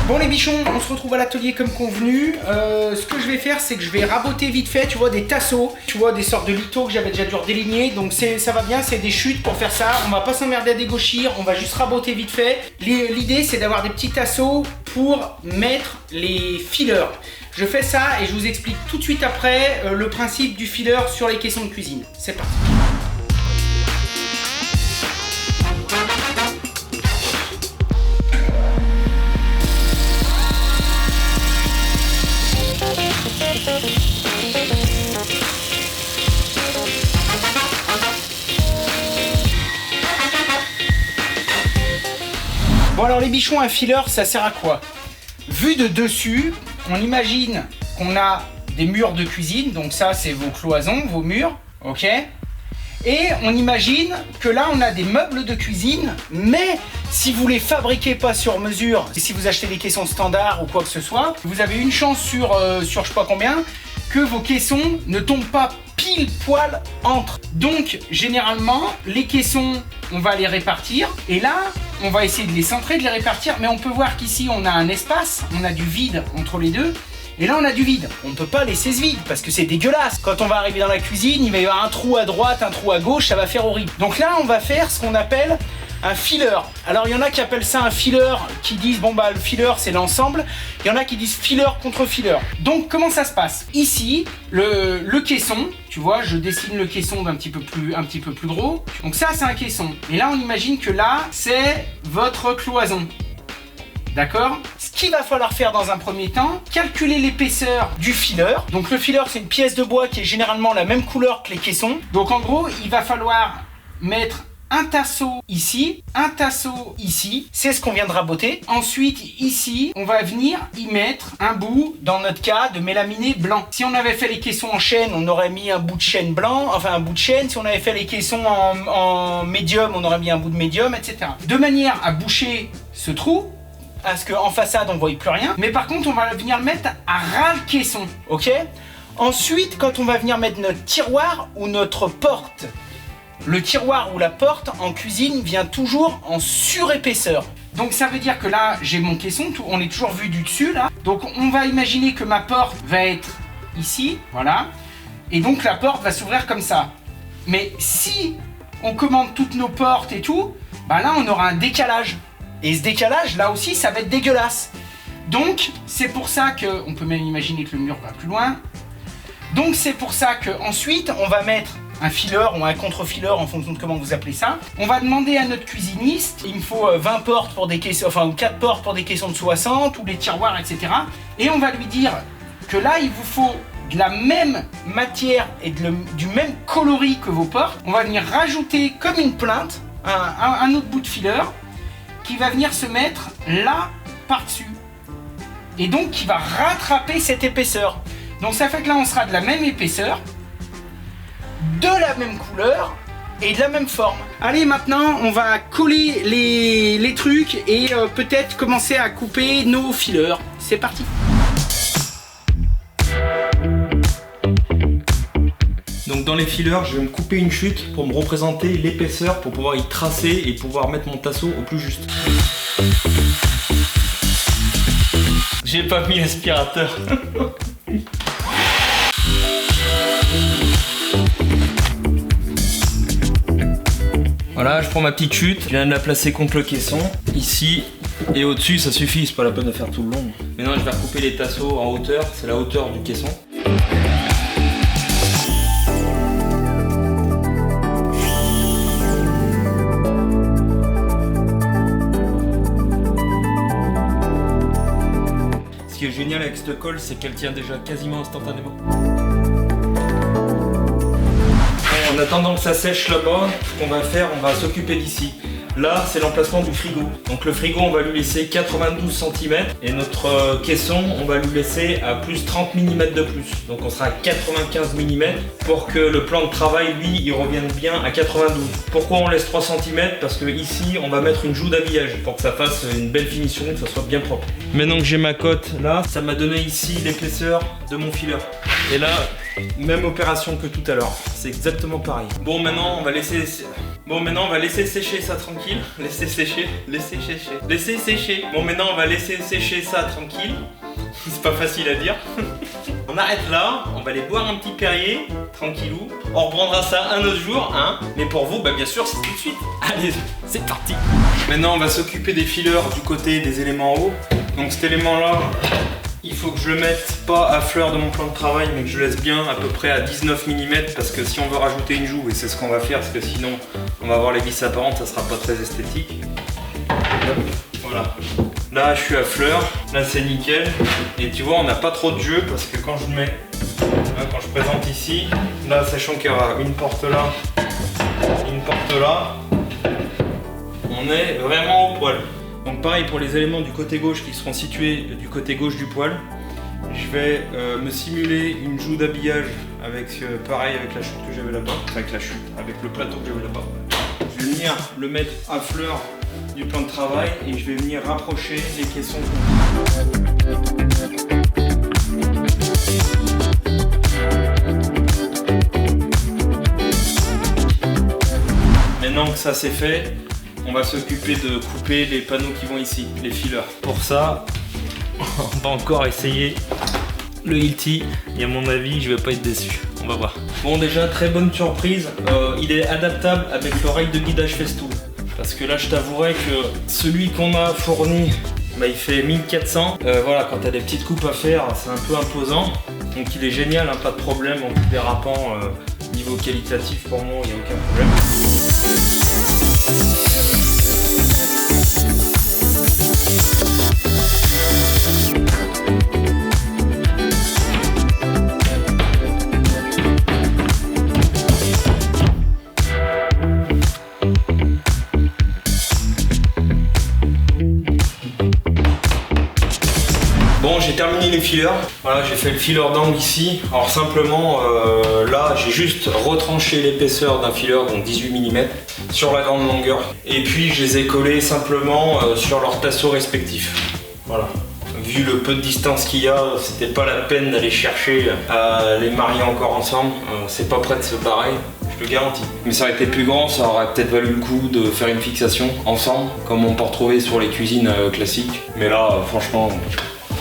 Bon les bichons, on se retrouve à l'atelier comme convenu. Ce que je vais faire, c'est que je vais raboter vite fait, tu vois, des tasseaux, tu vois, des sortes de lithos que j'avais déjà dû redéligner. Donc ça va bien, c'est des chutes pour faire ça. On va pas s'emmerder à dégauchir, on va juste raboter vite fait. L'idée, c'est d'avoir des petits tasseaux pour mettre les fillers. Je fais ça et je vous explique tout de suite après le principe du filler sur les caissons de cuisine. C'est parti. Bon alors les bichons, un filler ça sert à quoi? Vu de dessus, on imagine qu'on a des murs de cuisine, donc ça c'est vos cloisons, vos murs, ok? Et on imagine que là on a des meubles de cuisine, mais si vous les fabriquez pas sur mesure, si vous achetez des caissons standards ou quoi que ce soit, vous avez une chance sur je sais pas combien, que vos caissons ne tombent pas pile poil entre. Donc généralement les caissons on va les répartir et là on va essayer de les centrer, de les répartir, mais on peut voir qu'ici on a un espace, on a du vide entre les deux. Et là on a du vide, on ne peut pas laisser ce vide parce que c'est dégueulasse. Quand on va arriver dans la cuisine, il va y avoir un trou à droite, un trou à gauche, ça va faire horrible. Donc là on va faire ce qu'on appelle un filler. Alors il y en a qui appellent ça un filler, qui disent bon bah le filler c'est l'ensemble. Il y en a qui disent filler contre filler. Donc comment ça se passe? Ici, le caisson, tu vois, je dessine le caisson d'un petit peu plus gros. Donc ça c'est un caisson. Et là on imagine que là c'est votre cloison. D'accord? Ce qu'il va falloir faire dans un premier temps, calculer l'épaisseur du filler. Donc le filler c'est une pièce de bois qui est généralement la même couleur que les caissons. Donc en gros il va falloir mettre un tasseau ici, un tasseau ici, c'est ce qu'on vient de raboter. Ensuite ici, on va venir y mettre un bout, dans notre cas, de mélaminé blanc. Si on avait fait les caissons en chaîne, on aurait mis un bout de chaîne blanc, enfin un bout de chaîne. Si on avait fait les caissons en médium, on aurait mis un bout de médium, etc. De manière à boucher ce trou, parce qu'en façade on ne voit plus rien. Mais par contre, on va venir le mettre à ras le caisson, ok? Ensuite, quand on va venir mettre notre tiroir ou notre porte, le tiroir ou la porte en cuisine vient toujours en surépaisseur. Donc ça veut dire que là, j'ai mon caisson, on est toujours vu du dessus là. Donc on va imaginer que ma porte va être ici, voilà. Et donc la porte va s'ouvrir comme ça. Mais si on commande toutes nos portes et tout, bah là on aura un décalage. Et ce décalage, là aussi, ça va être dégueulasse. Donc c'est pour ça que, on peut même imaginer que le mur va plus loin. Donc c'est pour ça qu'ensuite, on va mettre un filler ou un contre-filler en fonction de comment vous appelez ça. On va demander à notre cuisiniste, il me faut 20 portes pour des caissons, enfin ou 4 portes pour des caissons de 60 ou des tiroirs, etc. Et on va lui dire que là il vous faut de la même matière et du même coloris que vos portes. On va venir rajouter comme une plainte un autre bout de filler qui va venir se mettre là par-dessus. Et donc qui va rattraper cette épaisseur. Donc ça fait que là on sera de la même épaisseur, de la même couleur et de la même forme. Allez, maintenant on va coller les trucs et peut-être commencer à couper nos fillers. C'est parti. Donc dans les fillers, je vais me couper une chute pour me représenter l'épaisseur pour pouvoir y tracer et pouvoir mettre mon tasseau au plus juste. J'ai pas mis l'aspirateur. Voilà, je prends ma petite chute, je viens de la placer contre le caisson, ici et au-dessus, ça suffit, c'est pas la peine de faire tout le long. Maintenant, je vais recouper les tasseaux en hauteur, c'est la hauteur du caisson. Ce qui est génial avec cette colle, c'est qu'elle tient déjà quasiment instantanément. En attendant que ça sèche là-bas, ce qu'on va faire, on va s'occuper d'ici. Là, c'est l'emplacement du frigo. Donc le frigo, on va lui laisser 92 cm et notre caisson, on va lui laisser à plus 30 mm de plus. Donc on sera à 95 mm pour que le plan de travail, lui, il revienne bien à 92. Pourquoi on laisse 3 cm? Parce que ici, on va mettre une joue d'habillage pour que ça fasse une belle finition, que ça soit bien propre. Maintenant que j'ai ma cote là, ça m'a donné ici l'épaisseur de mon filler. Et là, même opération que tout à l'heure. C'est exactement pareil. Bon, maintenant, on va laisser sécher ça tranquille. tranquille, laissez sécher, laissez sécher, laissez sécher. Bon, maintenant on va laisser sécher ça tranquille. C'est pas facile à dire. On arrête là, on va aller boire un petit Perrier, tranquillou. On reprendra ça un autre jour, hein. Mais pour vous, bah bien sûr, c'est tout de suite. Allez, c'est parti. Maintenant, on va s'occuper des fileurs du côté des éléments hauts. Donc cet élément-là, il faut que je le mette pas à fleur de mon plan de travail, mais que je laisse bien à peu près à 19 mm, parce que si on veut rajouter une joue, et c'est ce qu'on va faire, parce que sinon on va avoir les vis apparentes, ça sera pas très esthétique. Voilà. Là je suis à fleur, là c'est nickel, et tu vois on n'a pas trop de jeu, parce que quand je mets, là, quand je présente ici, là sachant qu'il y aura une porte là, une porte là, on est vraiment au poil. Donc pareil pour les éléments du côté gauche qui seront situés du côté gauche du poêle, je vais me simuler une joue d'habillage avec pareil avec la chute que j'avais là-bas, avec la chute, avec le plateau que j'avais là-bas. Je vais venir le mettre à fleur du plan de travail et je vais venir rapprocher les caissons. Maintenant que ça c'est fait, on va s'occuper de couper les panneaux qui vont ici, les fileurs. Pour ça, on va encore essayer le Hilti et à mon avis, je vais pas être déçu. On va voir. Bon, déjà, très bonne surprise. Il est adaptable avec l'oreille de guidage Festool. Parce que là, je t'avouerai que celui qu'on a fourni, bah, il fait 1400. Voilà, quand tu as des petites coupes à faire, c'est un peu imposant. Donc il est génial, hein, pas de problème en tout dérapant. Niveau qualitatif, pour moi, il n'y a aucun problème. Bon, j'ai terminé les fileurs. Voilà, j'ai fait le fileur d'angle ici. Alors simplement, là, j'ai juste retranché l'épaisseur d'un fileur, donc 18 mm, sur la grande longueur. Et puis, je les ai collés simplement sur leurs tasseaux respectifs. Voilà. Vu le peu de distance qu'il y a, c'était pas la peine d'aller chercher à les marier encore ensemble. C'est pas prêt de se pareil. Je le garantis. Mais ça aurait été plus grand, ça aurait peut-être valu le coup de faire une fixation ensemble, comme on peut retrouver sur les cuisines classiques. Mais là, franchement,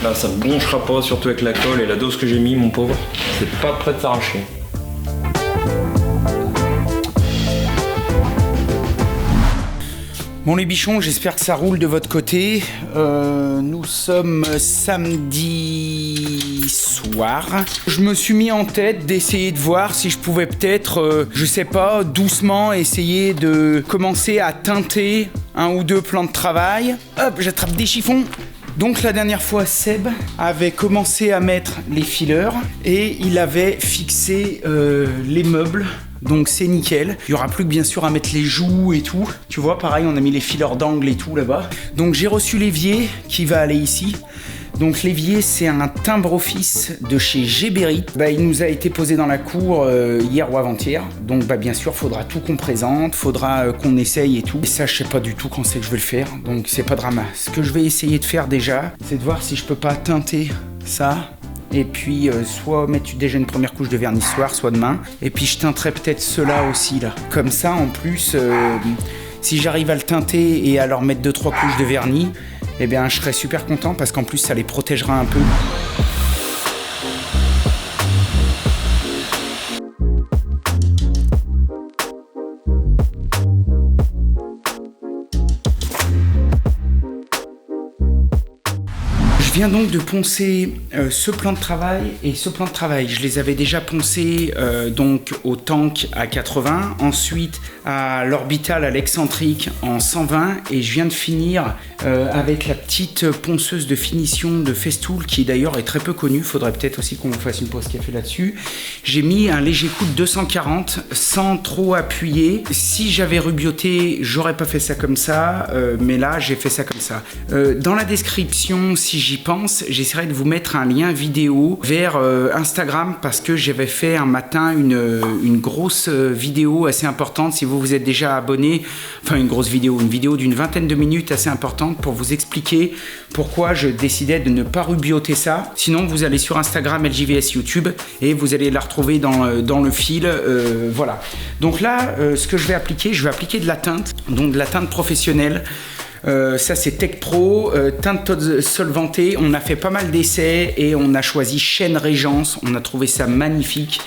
là ça ne bronchera pas, surtout avec la colle et la dose que j'ai mis, mon pauvre. C'est pas prêt de s'arracher. Bon les bichons, j'espère que ça roule de votre côté. Nous sommes samedi soir. Je me suis mis en tête d'essayer de voir si je pouvais peut-être, je sais pas, doucement essayer de commencer à teinter un ou deux plans de travail. Hop, j'attrape des chiffons. Donc la dernière fois, Seb avait commencé à mettre les fileurs et il avait fixé les meubles. Donc c'est nickel. Il y aura plus que bien sûr à mettre les joues et tout. Tu vois, pareil, on a mis les fileurs d'angle et tout là-bas. Donc j'ai reçu l'évier qui va aller ici. Donc l'évier, c'est un timbre office de chez Géberit. Bah, il nous a été posé dans la cour hier ou avant-hier. Donc bah, bien sûr, faudra tout qu'on présente, faudra qu'on essaye et tout. Et ça, je sais pas du tout quand c'est que je vais le faire. Donc c'est pas drama. Ce que je vais essayer de faire déjà, c'est de voir si je peux pas teinter ça. Et puis soit mettre déjà une première couche de vernis ce soir, soit demain. Et puis je teinterai peut-être ceux-là aussi là. Comme ça en plus, si j'arrive à le teinter et à leur mettre 2-3 couches de vernis, eh bien je serai super content parce qu'en plus ça les protégera un peu. Je viens donc de poncer ce plan de travail et ce plan de travail. Je les avais déjà poncés donc au tank à 80, ensuite à l'orbital à l'excentrique en 120 et je viens de finir avec la petite ponceuse de finition de Festool qui d'ailleurs est très peu connue. Faudrait peut-être aussi qu'on fasse une pause café là-dessus. J'ai mis un léger coup de 240 sans trop appuyer. Si j'avais rubioté, j'aurais pas fait ça comme ça, mais là j'ai fait ça comme ça. Dans la description, si j'y pense, j'essaierai de vous mettre un lien vidéo vers Instagram parce que j'avais fait un matin une grosse vidéo assez importante. Si vous vous vous êtes déjà abonné, enfin une grosse vidéo, une vidéo d'une vingtaine de minutes assez importante pour vous expliquer pourquoi je décidais de ne pas rubioter ça. Sinon, vous allez sur Instagram, LJVS, YouTube et vous allez la retrouver dans le fil. Voilà. Donc là, ce que je vais appliquer de la teinte, donc de la teinte professionnelle. Ça c'est Tech Pro, teinte solvantée. On a fait pas mal d'essais et on a choisi Chêne Régence. On a trouvé ça magnifique.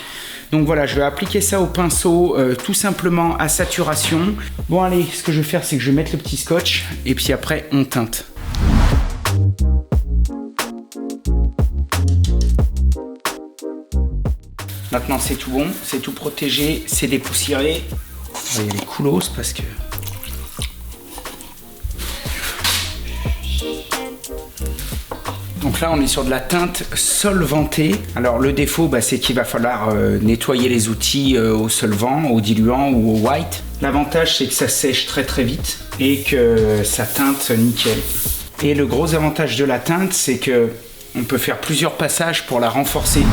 Donc voilà, je vais appliquer ça au pinceau tout simplement à saturation. Bon allez, ce que je vais faire, c'est que je vais mettre le petit scotch et puis après on teinte. Maintenant c'est tout bon, c'est tout protégé, c'est dépoussiéré. Il y a les coulos parce que... Donc là on est sur de la teinte solvantée. Alors le défaut c'est qu'il va falloir nettoyer les outils au solvant, au diluant ou au white. L'avantage c'est que ça sèche très très vite et que ça teinte nickel. Et le gros avantage de la teinte c'est que on peut faire plusieurs passages pour la renforcer.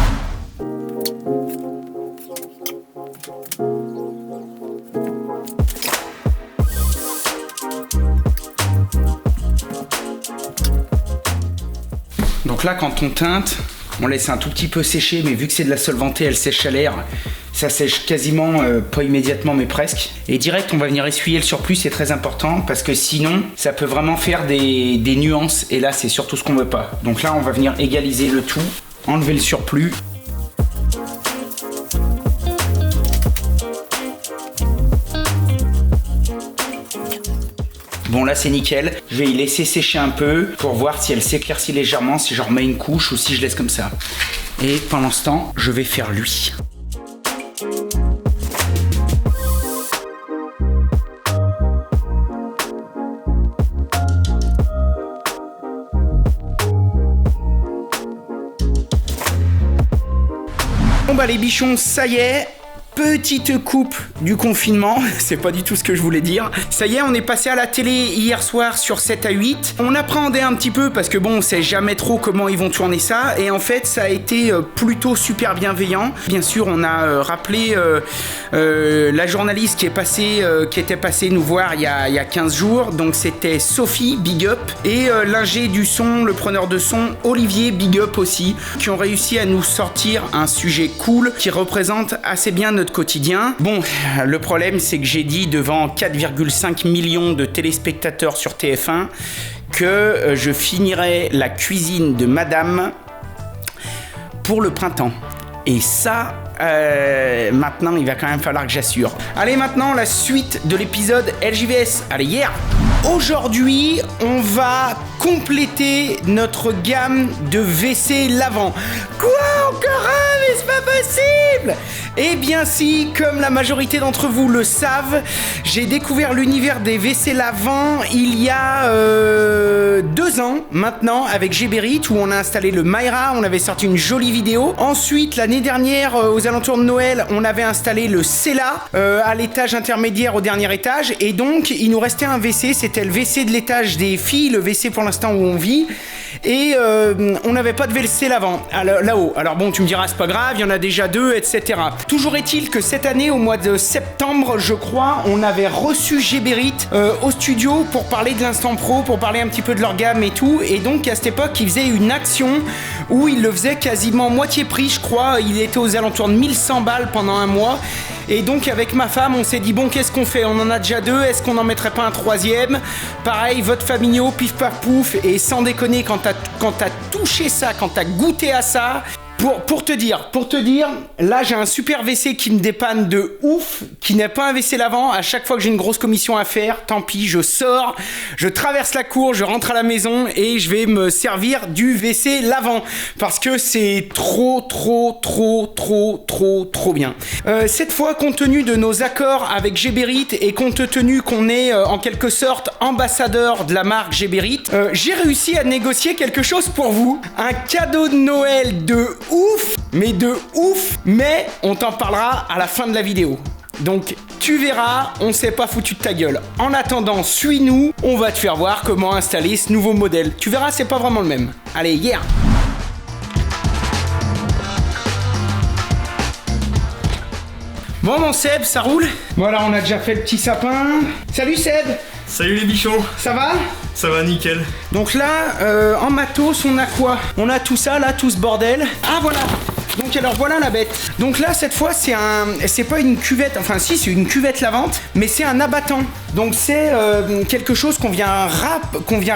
Donc là, quand on teinte, on laisse un tout petit peu sécher, mais vu que c'est de la solvantée, elle sèche à l'air. Ça sèche quasiment, pas immédiatement, mais presque. Et direct, on va venir essuyer le surplus, c'est très important, parce que sinon, ça peut vraiment faire des nuances. Et là, c'est surtout ce qu'on veut pas. Donc là, on va venir égaliser le tout, enlever le surplus. Bon là c'est nickel, je vais y laisser sécher un peu pour voir si elle s'éclaircit légèrement, si je remets une couche ou si je laisse comme ça. Et pendant ce temps, je vais faire lui. Bon bah les bichons, ça y est. Petite coupe du confinement, c'est pas du tout ce que je voulais dire. Ça y est, on est passé à la télé hier soir sur 7 à 8. On appréhendait un petit peu parce que bon, on sait jamais trop comment ils vont tourner ça. Et en fait, ça a été plutôt super bienveillant. Bien sûr, on a rappelé la journaliste qui était passée nous voir il y a 15 jours. Donc c'était Sophie, big up. Et l'ingé du son, le preneur de son, Olivier, big up aussi. Qui ont réussi à nous sortir un sujet cool qui représente assez bien notre quotidien. Bon, le problème c'est que j'ai dit devant 4,5 millions de téléspectateurs sur TF1 que je finirais la cuisine de madame pour le printemps. Et ça, maintenant il va quand même falloir que j'assure. Allez, maintenant la suite de l'épisode LJVS. Allez, hier. Aujourd'hui, on va compléter notre gamme de WC lavant. Quoi, encore un? Mais c'est pas possible! Eh bien si, comme la majorité d'entre vous le savent, j'ai découvert l'univers des WC lavants il y a 2 ans maintenant avec Géberit où on a installé le Mayra, on avait sorti une jolie vidéo. Ensuite, l'année dernière, aux alentours de Noël, on avait installé le Cella à l'étage intermédiaire au dernier étage et donc il nous restait un WC, c'était le WC de l'étage des filles, le WC pour l'instant où on vit. Et on n'avait pas de WC lavant là-haut. Alors bon, tu me diras, c'est pas grave, il y en a déjà 2, etc. Toujours est-il que cette année, au mois de septembre, je crois, on avait reçu Géberit au studio pour parler de l'Instant Pro, pour parler un petit peu de leur gamme et tout. Et donc, à cette époque, ils faisaient une action où ils le faisaient quasiment moitié prix, je crois. Il était aux alentours de 1100 balles pendant un mois. Et donc avec ma femme, on s'est dit bon, qu'est-ce qu'on fait? On en a déjà 2, est-ce qu'on n'en mettrait pas un 3e? Pareil, vote familiaux, pif paf pouf. Et sans déconner, quand t'as touché ça, quand t'as goûté à ça, pour te dire, là j'ai un super WC qui me dépanne de ouf, qui n'est pas un WC lavant. À chaque fois que j'ai une grosse commission à faire, tant pis, je sors, je traverse la cour, je rentre à la maison et je vais me servir du WC lavant parce que c'est trop bien. Cette fois, compte tenu de nos accords avec Géberit et compte tenu qu'on est en quelque sorte ambassadeur de la marque Géberit, j'ai réussi à négocier quelque chose pour vous. Un cadeau de Noël de ouf, mais on t'en parlera à la fin de la vidéo. Donc tu verras, on s'est pas foutu de ta gueule. En attendant, suis-nous, on va te faire voir comment installer ce nouveau modèle. Tu verras, c'est pas vraiment le même. Allez, yeah. Bon mon Seb, ça roule? Voilà, on a déjà fait le petit sapin. Salut Seb! Salut les bichons! Ça va? Ça va nickel. Donc là, en matos, on a quoi? On a tout ça là, tout ce bordel. Ah voilà! Donc alors voilà la bête. Donc là cette fois c'est pas une cuvette, enfin si c'est une cuvette lavante, mais c'est un abattant. Donc c'est quelque chose qu'on vient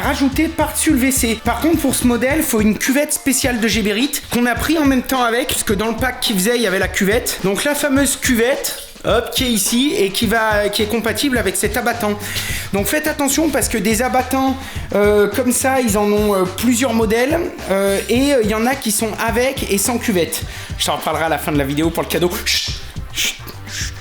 rajouter par-dessus le WC. Par contre pour ce modèle, il faut une cuvette spéciale de Geberit qu'on a pris en même temps avec, puisque dans le pack qu'il faisait, il y avait la cuvette. Donc la fameuse cuvette, hop, qui est ici et qui est compatible avec cet abattant. Donc faites attention parce que des abattants comme ça, ils en ont plusieurs modèles et il y en a qui sont avec et sans cuvette. Je t'en reparlerai à la fin de la vidéo pour le cadeau. Chut, chut, chut.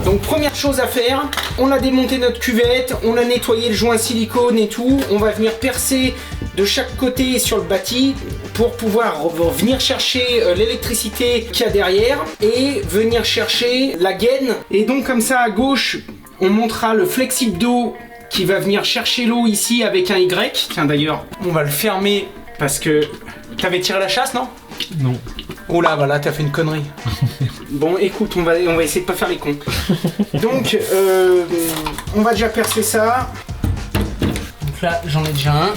Donc première chose à faire, on a démonté notre cuvette, on a nettoyé le joint silicone et tout, on va venir percer de chaque côté sur le bâti pour pouvoir venir chercher l'électricité qu'il y a derrière et venir chercher la gaine. Et donc comme ça à gauche, on montrera le flexible d'eau qui va venir chercher l'eau ici avec un Y. Tiens d'ailleurs, on va le fermer parce que t'avais tiré la chasse, non? Non. Oh là, voilà, t'as fait une connerie. Bon, écoute, on va essayer de pas faire les cons. Donc, on va déjà percer ça. Donc là, j'en ai déjà un.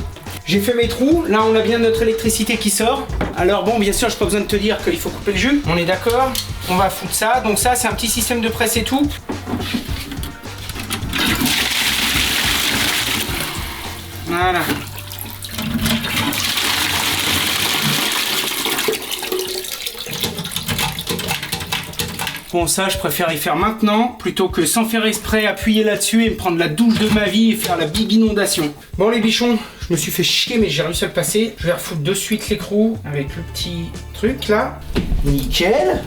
J'ai fait mes trous. Là, on a bien notre électricité qui sort. Alors bon, bien sûr, j'ai pas besoin de te dire qu'il faut couper le jus. On est d'accord. On va foutre ça. Donc ça, c'est un petit système de presse et tout. Voilà. Bon, ça, je préfère y faire maintenant plutôt que sans faire exprès appuyer là-dessus et me prendre la douche de ma vie et faire la big inondation. Bon, les bichons, je me suis fait chier, mais j'ai réussi à le passer. Je vais refoutre de suite l'écrou avec le petit truc là. Nickel.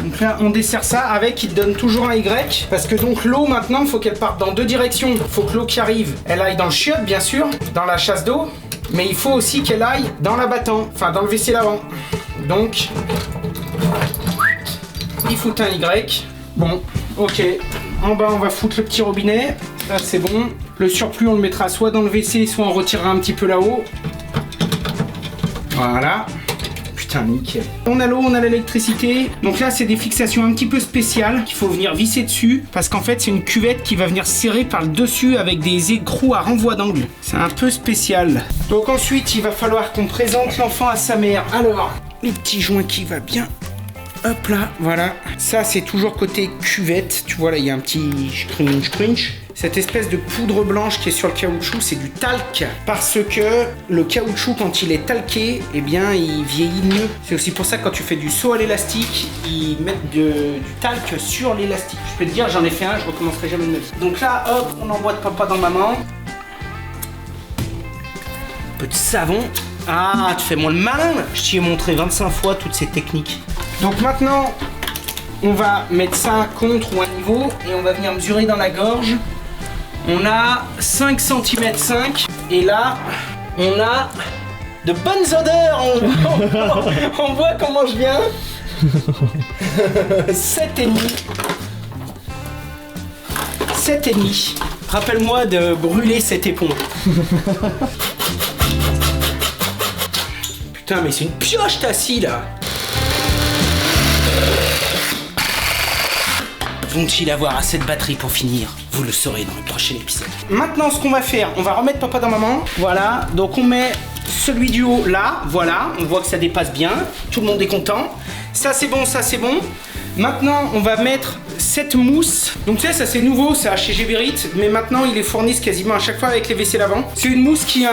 Donc là, on dessert ça avec, il te donne toujours un Y. Parce que donc l'eau, maintenant, il faut qu'elle parte dans deux directions. Il faut que l'eau qui arrive, elle aille dans le chiotte, bien sûr, dans la chasse d'eau. Mais il faut aussi qu'elle aille dans l'abattant, enfin dans le WC lavant. Donc, il faut un Y. Bon, ok. En bas, on va foutre le petit robinet. Là, c'est bon. Le surplus, on le mettra soit dans le WC, soit on retirera un petit peu là-haut. Voilà. Putain, nickel. On a l'eau, on a l'électricité. Donc là, c'est des fixations un petit peu spéciales qu'il faut venir visser dessus. Parce qu'en fait, c'est une cuvette qui va venir serrer par le dessus avec des écrous à renvoi d'angle. C'est un peu spécial. Donc ensuite, il va falloir qu'on présente l'enfant à sa mère. Alors, le petit joint qui va bien. Hop là, voilà. Ça, c'est toujours côté cuvette. Tu vois, là, il y a un petit scrunch. Cette espèce de poudre blanche qui est sur le caoutchouc, c'est du talc. Parce que le caoutchouc, quand il est talqué, eh bien, il vieillit mieux. C'est aussi pour ça que quand tu fais du saut à l'élastique, ils mettent du talc sur l'élastique. Je peux te dire, j'en ai fait un, je recommencerai jamais de ma vie. Donc là, hop, on emboîte papa dans maman. Petit savon. Ah, tu fais moins le malin. Je t'y ai montré 25 fois toutes ces techniques. Donc maintenant, on va mettre ça contre ou à niveau et on va venir mesurer dans la gorge. On a 5 cm 5 et là, on a de bonnes odeurs. On voit comment je viens. 7,5. 7,5. Rappelle-moi de brûler cette éponge. Putain, mais c'est une pioche ta scie là. Vont-ils avoir assez de batterie pour finir? Vous le saurez dans le prochain épisode. Maintenant, ce qu'on va faire, on va remettre papa dans maman. Voilà, donc on met celui du haut là, voilà. On voit que ça dépasse bien, tout le monde est content. Ça c'est bon, ça c'est bon. Maintenant, on va mettre cette mousse. Donc tu sais, ça c'est nouveau, ça chez Geberit, mais maintenant ils les fournissent quasiment à chaque fois avec les WC lavants. C'est une mousse qui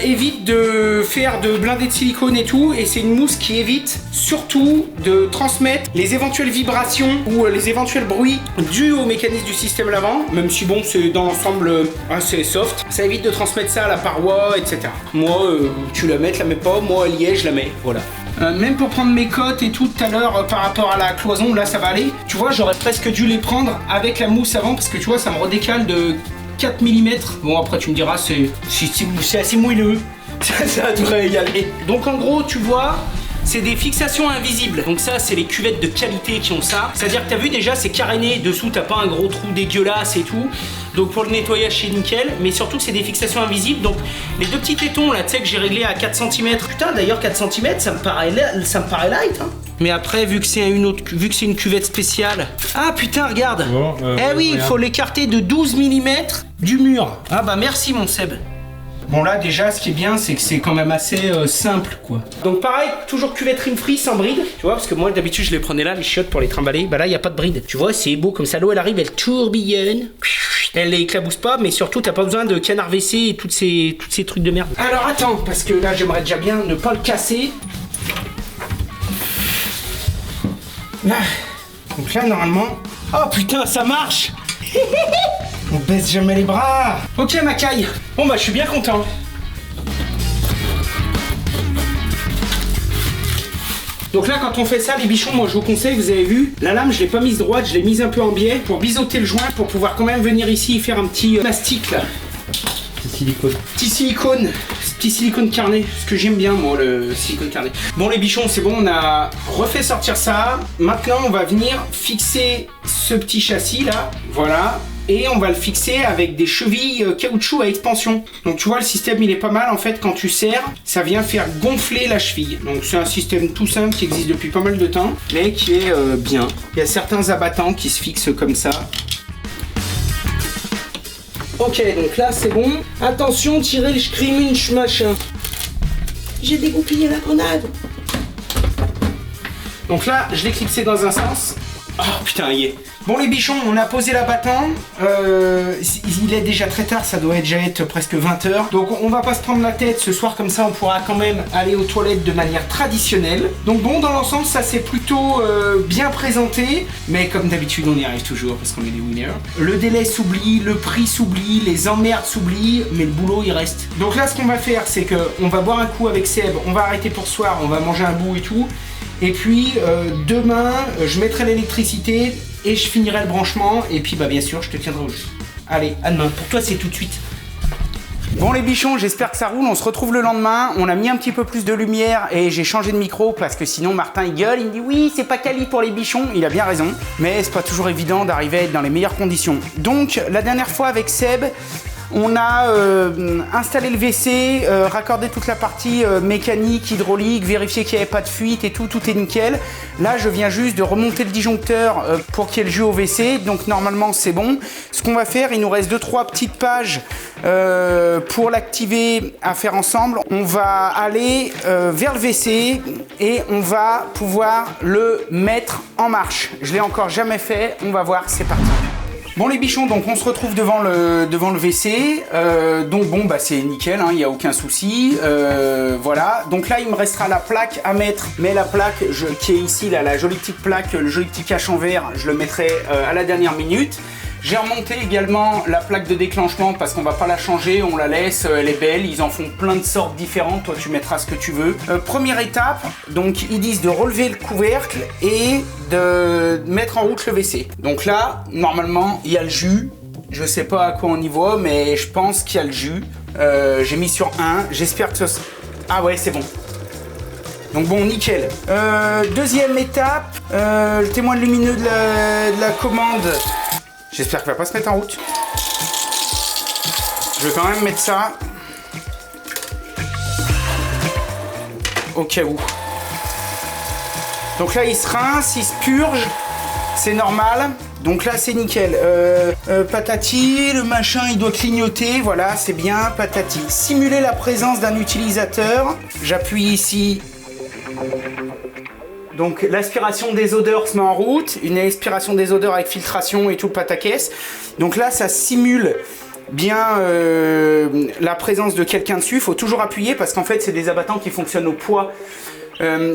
évite de faire de blindés de silicone et tout, et c'est une mousse qui évite surtout de transmettre les éventuelles vibrations ou les éventuels bruits dus au mécanisme du système lavant, même si bon, c'est dans l'ensemble assez soft. Ça évite de transmettre ça à la paroi, etc. Moi, tu la mets, tu la mets pas, moi elle y est, je la mets, voilà. Même pour prendre mes cotes et tout tout à l'heure par rapport à la cloison, là ça va aller. Tu vois, j'aurais presque dû les prendre avec la mousse avant parce que tu vois, ça me redécale de 4 mm. Bon, après tu me diras, c'est assez moelleux. Ça devrait y aller. Donc en gros, tu vois, c'est des fixations invisibles. Donc ça, c'est les cuvettes de qualité qui ont ça. C'est-à-dire que t'as vu déjà, c'est caréné. Dessous, t'as pas un gros trou dégueulasse et tout. Donc pour le nettoyage, c'est nickel. Mais surtout, c'est des fixations invisibles. Donc les deux petits tétons là, tu sais que j'ai réglé à 4 cm. Putain, d'ailleurs 4 cm, ça me paraît light. Hein. Mais après, vu que c'est une cuvette spéciale. Ah putain, regarde. Bon, oui, il faut l'écarter de 12 mm du mur. Ah bah merci mon Seb. Bon là déjà ce qui est bien c'est que c'est quand même assez simple quoi. Donc pareil, toujours cuvette rim free sans bride. Tu vois parce que moi d'habitude je les prenais là les chiottes pour les trimballer. Bah là il n'y a pas de bride. Tu vois c'est beau comme ça, l'eau elle arrive, elle tourbillonne. Elle les éclabousse pas mais surtout t'as pas besoin de canard WC et tous ces trucs de merde. Alors attends parce que là j'aimerais déjà bien ne pas le casser. Là. Donc là normalement... Oh putain ça marche. On baisse jamais les bras. Ok Macaille. Bon bah je suis bien content. Donc là quand on fait ça les bichons, moi je vous conseille, vous avez vu, la lame je l'ai pas mise droite, je l'ai mise un peu en biais pour biseauter le joint, pour pouvoir quand même venir ici et faire un petit mastic là. Petit silicone carné, ce que j'aime bien moi le silicone carné. Bon les bichons c'est bon, on a refait sortir ça. Maintenant on va venir fixer ce petit châssis là, voilà. Et on va le fixer avec des chevilles caoutchouc à expansion. Donc tu vois le système il est pas mal en fait, quand tu serres, ça vient faire gonfler la cheville. Donc c'est un système tout simple qui existe depuis pas mal de temps, mais qui est bien. Il y a certains abattants qui se fixent comme ça. Ok, donc là c'est bon. Attention, tirez le screaming machin. J'ai dégoupillé la grenade. Donc là, je l'ai clipsé dans un sens. Oh putain, y est. Bon les bichons, on a posé l'abattant. Il est déjà très tard, ça doit déjà être presque 20h. Donc on va pas se prendre la tête ce soir, comme ça on pourra quand même aller aux toilettes de manière traditionnelle. Donc bon, dans l'ensemble, ça s'est plutôt bien présenté. Mais comme d'habitude, on y arrive toujours parce qu'on est des winners. Le délai s'oublie, le prix s'oublie, les emmerdes s'oublient, mais le boulot il reste. Donc là, ce qu'on va faire, c'est que on va boire un coup avec Seb, on va arrêter pour ce soir, on va manger un bout et tout. Et puis demain, je mettrai l'électricité et je finirai le branchement. Et puis bah bien sûr, je te tiendrai au jus. Allez, à demain. Pour toi, c'est tout de suite. Bon les bichons, j'espère que ça roule. On se retrouve le lendemain. On a mis un petit peu plus de lumière et j'ai changé de micro parce que sinon Martin il gueule. Il me dit oui, c'est pas quali pour les bichons. Il a bien raison. Mais c'est pas toujours évident d'arriver à être dans les meilleures conditions. Donc la dernière fois avec Seb, on a installé le WC, raccordé toute la partie mécanique, hydraulique, vérifié qu'il n'y avait pas de fuite et tout est nickel. Là, je viens juste de remonter le disjoncteur pour qu'il y ait le jus au WC, donc normalement c'est bon. Ce qu'on va faire, il nous reste 2-3 petites pages pour l'activer à faire ensemble. On va aller vers le WC et on va pouvoir le mettre en marche. Je l'ai encore jamais fait, on va voir, c'est parti. Bon les bichons, donc on se retrouve devant le WC, donc bon bah c'est nickel, il n'y a aucun souci, voilà. Donc là il me restera la plaque à mettre, mais la plaque qui est ici, là, la jolie petite plaque, le joli petit cache en verre, je le mettrai à la dernière minute. J'ai remonté également la plaque de déclenchement parce qu'on va pas la changer, on la laisse, elle est belle, ils en font plein de sortes différentes, toi tu mettras ce que tu veux. Première étape, donc ils disent de relever le couvercle et de mettre en route le WC. Donc là, normalement, il y a le jus, je sais pas à quoi on y voit, mais je pense qu'il y a le jus. J'ai mis sur 1, j'espère que ce... Ah ouais, c'est bon. Donc bon, nickel. Deuxième étape, le témoin lumineux de la commande. J'espère qu'il va pas se mettre en route. Je vais quand même mettre ça au cas où. Donc là, il se rince, il se purge. C'est normal. Donc là, c'est nickel. Patati, le machin, il doit clignoter. Voilà, c'est bien, patati. Simuler la présence d'un utilisateur. J'appuie ici. Donc l'aspiration des odeurs se met en route, une aspiration des odeurs avec filtration et tout le pataquès. Donc là ça simule bien la présence de quelqu'un dessus, il faut toujours appuyer parce qu'en fait c'est des abattants qui fonctionnent au poids.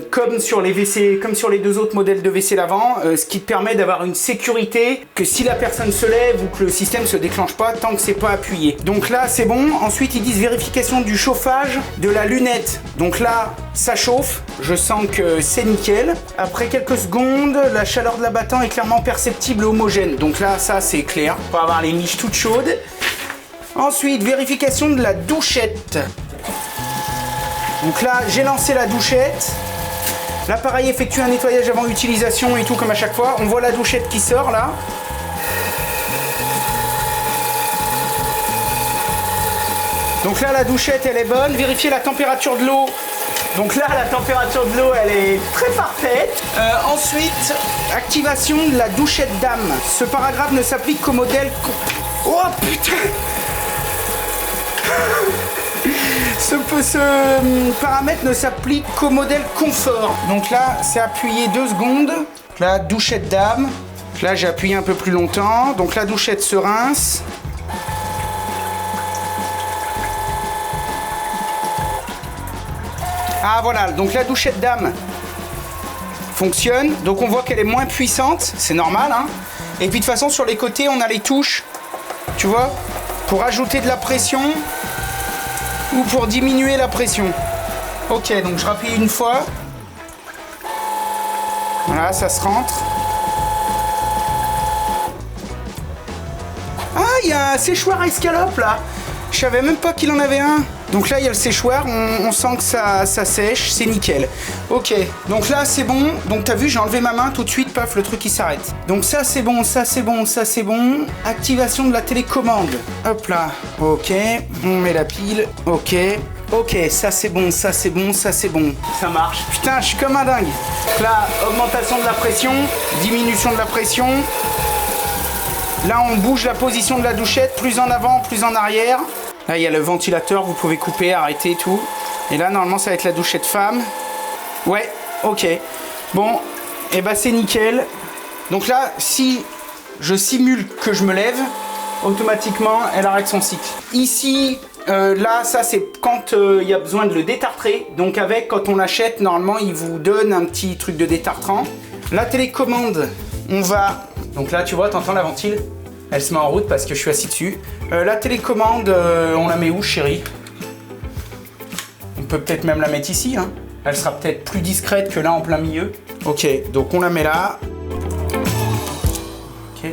Comme sur les WC, comme sur les deux autres modèles de WC l'avant, ce qui te permet d'avoir une sécurité que si la personne se lève ou que le système se déclenche pas tant que c'est pas appuyé. Donc là c'est bon. Ensuite ils disent vérification du chauffage de la lunette. Donc là ça chauffe, je sens que c'est nickel. Après quelques secondes, la chaleur de l'abattant est clairement perceptible et homogène. Donc là ça c'est clair, on va avoir les niches toutes chaudes. Ensuite vérification de la douchette. Donc là, j'ai lancé la douchette. L'appareil effectue un nettoyage avant utilisation et tout comme à chaque fois. On voit la douchette qui sort là. Donc là la douchette elle est bonne. Vérifiez la température de l'eau. Donc là la température de l'eau elle est très parfaite. Ensuite, activation de la douchette dame. Ce paragraphe ne s'applique qu'au modèle... Oh putain. Ce paramètre ne s'applique qu'au modèle confort. Donc là, c'est appuyé 2 secondes. La douchette dame. Là, j'ai appuyé un peu plus longtemps. Donc la douchette se rince. Ah voilà, donc la douchette dame fonctionne. Donc on voit qu'elle est moins puissante. C'est normal, hein. Et puis de toute façon, sur les côtés, on a les touches. Tu vois, pour ajouter de la pression ou pour diminuer la pression. Ok, donc je rappuie une fois. Voilà, ça se rentre. Ah, il y a un séchoir à escalope là. Je savais même pas qu'il en avait un. Donc là, il y a le séchoir, on sent que ça sèche, c'est nickel. Ok, donc là, c'est bon. Donc t'as vu, j'ai enlevé ma main, tout de suite, paf, le truc, il s'arrête. Donc ça, c'est bon, ça, c'est bon, ça, c'est bon. Activation de la télécommande. Hop là, ok, on met la pile, ok. Ok, ça, c'est bon, ça, c'est bon, ça, c'est bon. Ça marche. Putain, je suis comme un dingue. Donc là, augmentation de la pression, diminution de la pression. Là, on bouge la position de la douchette, plus en avant, plus en arrière. Là, il y a le ventilateur, vous pouvez couper, arrêter, tout. Et là, normalement, ça va être la douchette femme. Ouais, ok. Bon, et bah c'est nickel. Donc là, si je simule que je me lève, automatiquement, elle arrête son cycle. Ici, là, ça, c'est quand il y a besoin de le détartrer. Donc avec, quand on l'achète, normalement, il vous donne un petit truc de détartrant. La télécommande, on va... Donc là, tu vois, t'entends la ventile ? Elle se met en route parce que je suis assis dessus. La télécommande, on la met où, chérie? On peut peut-être même la mettre ici, hein. Elle sera peut-être plus discrète que là, en plein milieu. Ok, donc on la met là. Ok.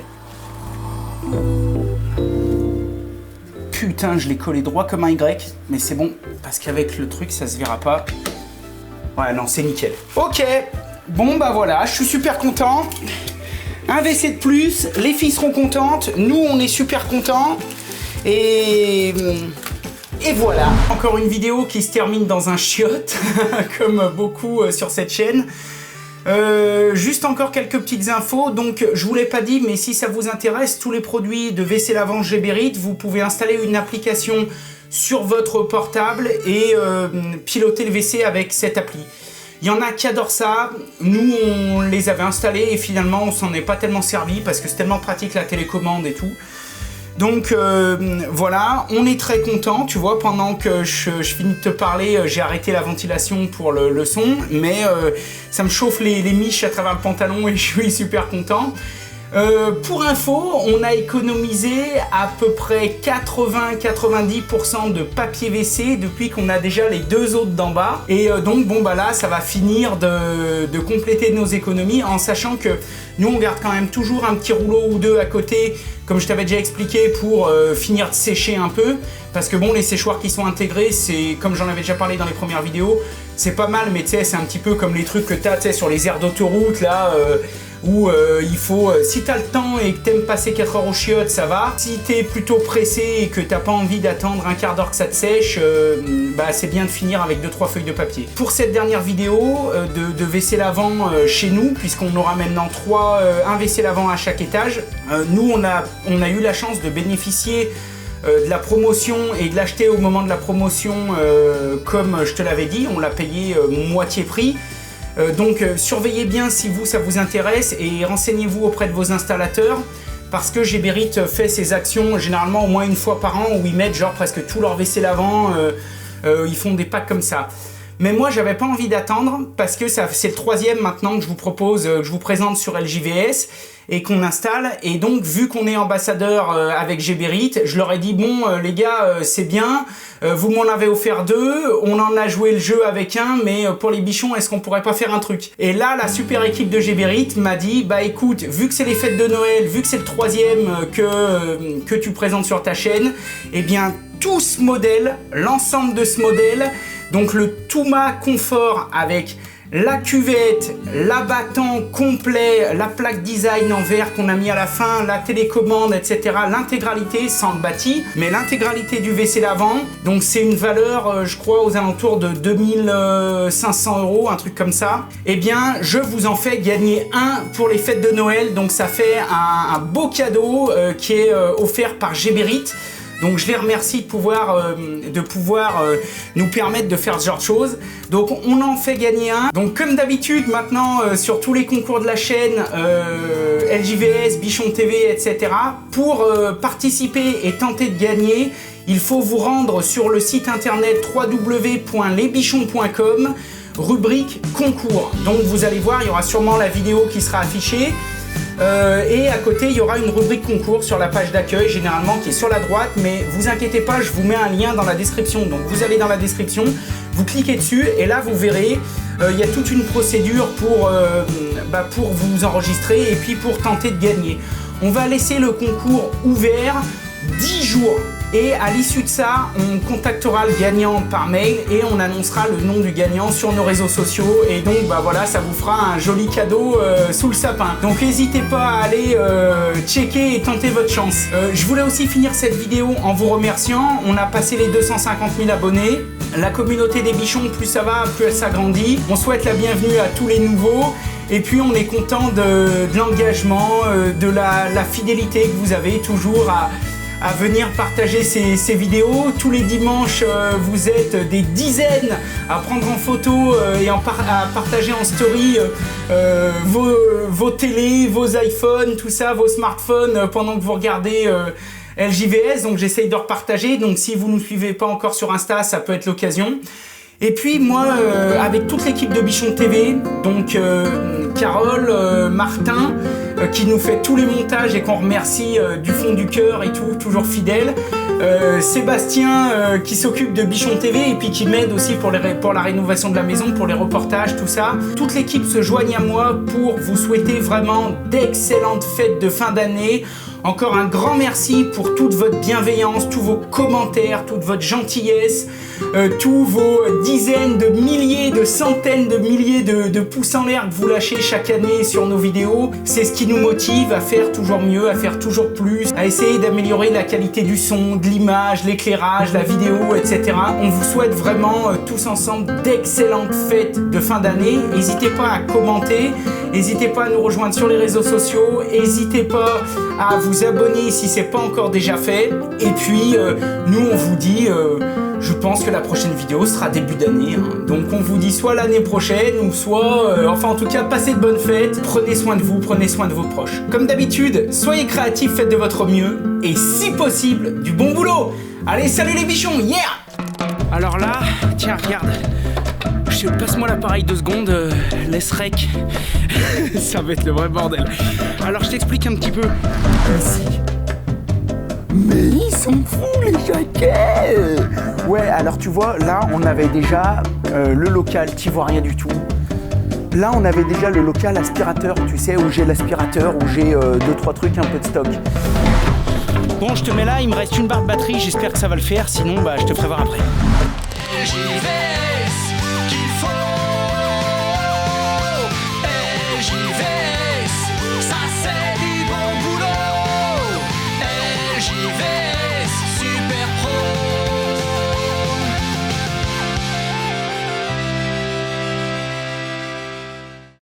Putain, je l'ai collé droit comme un Y, mais c'est bon, parce qu'avec le truc, ça se verra pas. Ouais, non, c'est nickel. Ok, bon, bah voilà, je suis super content. Un WC de plus, les filles seront contentes, nous on est super contents et voilà. Encore une vidéo qui se termine dans un chiotte, comme beaucoup sur cette chaîne. Juste encore quelques petites infos, donc je vous l'ai pas dit, mais si ça vous intéresse, tous les produits de WC lavant Geberit, vous pouvez installer une application sur votre portable et piloter le WC avec cette appli. Il y en a qui adorent ça, nous on les avait installés et finalement on s'en est pas tellement servi parce que c'est tellement pratique la télécommande et tout. Donc voilà, on est très content, tu vois, pendant que je finis de te parler, j'ai arrêté la ventilation pour le son, mais ça me chauffe les miches à travers le pantalon et je suis super content. Pour info, on a économisé à peu près 80-90% de papier WC depuis qu'on a déjà les 2 autres d'en bas. Et donc bon bah là ça va finir de compléter nos économies en sachant que nous on garde quand même toujours un petit rouleau ou deux à côté, comme je t'avais déjà expliqué, pour finir de sécher un peu. Parce que bon, les séchoirs qui sont intégrés, c'est comme j'en avais déjà parlé dans les premières vidéos, c'est pas mal, mais tu sais, c'est un petit peu comme les trucs que t'as, tu sais, sur les aires d'autoroute là. Où il faut, si t'as le temps et que t'aimes passer 4 heures au chiottes, ça va. Si t'es plutôt pressé et que t'as pas envie d'attendre un quart d'heure que ça te sèche, bah c'est bien de finir avec 2-3 feuilles de papier. Pour cette dernière vidéo de WC lavant chez nous, puisqu'on aura maintenant un WC lavant à chaque étage, nous on a eu la chance de bénéficier de la promotion et de l'acheter au moment de la promotion, comme je te l'avais dit, on l'a payé moitié prix. Donc surveillez bien si ça vous intéresse et renseignez-vous auprès de vos installateurs parce que Geberit fait ses actions généralement au moins une fois par an où ils mettent genre presque tout leur WC lavant, ils font des packs comme ça. Mais moi j'avais pas envie d'attendre parce que c'est le 3e maintenant que je vous propose, que je vous présente sur LJVS et qu'on installe, et donc vu qu'on est ambassadeur avec Geberit, je leur ai dit bon les gars c'est bien, vous m'en avez offert 2, on en a joué le jeu avec un, mais pour les bichons est-ce qu'on pourrait pas faire un truc? Et là la super équipe de Geberit m'a dit bah écoute, vu que c'est les fêtes de Noël, vu que c'est le 3e que tu présentes sur ta chaîne, et bien tout ce modèle, l'ensemble de ce modèle, donc le Touma Confort avec la cuvette, l'abattant complet, la plaque design en verre qu'on a mis à la fin, la télécommande, etc. L'intégralité sans le bâti, mais l'intégralité du WC lavant. Donc c'est une valeur, je crois, aux alentours de 2500 €, un truc comme ça. Eh bien, je vous en fais gagner un pour les fêtes de Noël. Donc ça fait un beau cadeau qui est offert par Géberit. Donc je les remercie de pouvoir nous permettre de faire ce genre de choses. Donc on en fait gagner un. Donc comme d'habitude maintenant sur tous les concours de la chaîne LJVS, Bichon TV, etc. Pour participer et tenter de gagner, il faut vous rendre sur le site internet www.lesbichons.com, rubrique concours. Donc vous allez voir, il y aura sûrement la vidéo qui sera affichée. Et à côté, il y aura une rubrique concours sur la page d'accueil, généralement qui est sur la droite, mais vous inquiétez pas, je vous mets un lien dans la description. Donc vous allez dans la description, vous cliquez dessus et là vous verrez, il y a toute une procédure pour vous enregistrer et puis pour tenter de gagner. On va laisser le concours ouvert 10 jours. Et à l'issue de ça, on contactera le gagnant par mail et on annoncera le nom du gagnant sur nos réseaux sociaux. Et donc voilà, ça vous fera un joli cadeau sous le sapin. Donc n'hésitez pas à aller checker et tenter votre chance. Je voulais aussi finir cette vidéo en vous remerciant. On a passé les 250 000 abonnés. La communauté des bichons, plus ça va, plus elle s'agrandit. On souhaite la bienvenue à tous les nouveaux. Et puis on est content de l'engagement, de la fidélité que vous avez toujours à venir partager ces vidéos. Tous les dimanches, vous êtes des dizaines à prendre en photo et à partager en story vos télés, vos iPhones, tout ça, vos smartphones pendant que vous regardez LJVS. Donc j'essaye de repartager. Donc si vous ne nous suivez pas encore sur Insta, ça peut être l'occasion. Et puis moi, avec toute l'équipe de Bichon TV, donc Carole, Martin, qui nous fait tous les montages et qu'on remercie du fond du cœur et tout, toujours fidèle. Sébastien qui s'occupe de Bichon TV et puis qui m'aide aussi pour la rénovation de la maison, pour les reportages, tout ça. Toute l'équipe se joigne à moi pour vous souhaiter vraiment d'excellentes fêtes de fin d'année. Encore un grand merci pour toute votre bienveillance, tous vos commentaires, toute votre gentillesse, tous vos dizaines de milliers, de centaines de milliers de pouces en l'air que vous lâchez chaque année sur nos vidéos. C'est ce qui nous motive à faire toujours mieux, à faire toujours plus, à essayer d'améliorer la qualité du son, de l'image, l'éclairage, la vidéo, etc. On vous souhaite vraiment tous ensemble d'excellentes fêtes de fin d'année. N'hésitez pas à commenter, n'hésitez pas à nous rejoindre sur les réseaux sociaux, n'hésitez pas à vous abonner si c'est pas encore déjà fait. Et puis nous on vous dit, je pense que la prochaine vidéo sera début d'année, hein. Donc on vous dit soit l'année prochaine ou soit, enfin en tout cas passez de bonnes fêtes, prenez soin de vous, prenez soin de vos proches. Comme d'habitude, soyez créatifs, faites de votre mieux et si possible du bon boulot. Allez, salut les bichons, yeah. Alors là, tiens regarde, passe-moi l'appareil 2 secondes, laisse rec. Ça va être le vrai bordel. Alors je t'explique un petit peu. Ici. Mais ils sont fous les jaquets. Ouais, alors tu vois, là on avait déjà le local, t'y vois rien du tout. Là on avait déjà le local aspirateur, tu sais, où j'ai l'aspirateur, où j'ai 2-3 trucs, un peu de stock. Bon, je te mets là, il me reste une barre de batterie, j'espère que ça va le faire, sinon bah je te ferai voir après. J'y vais, qu'il faut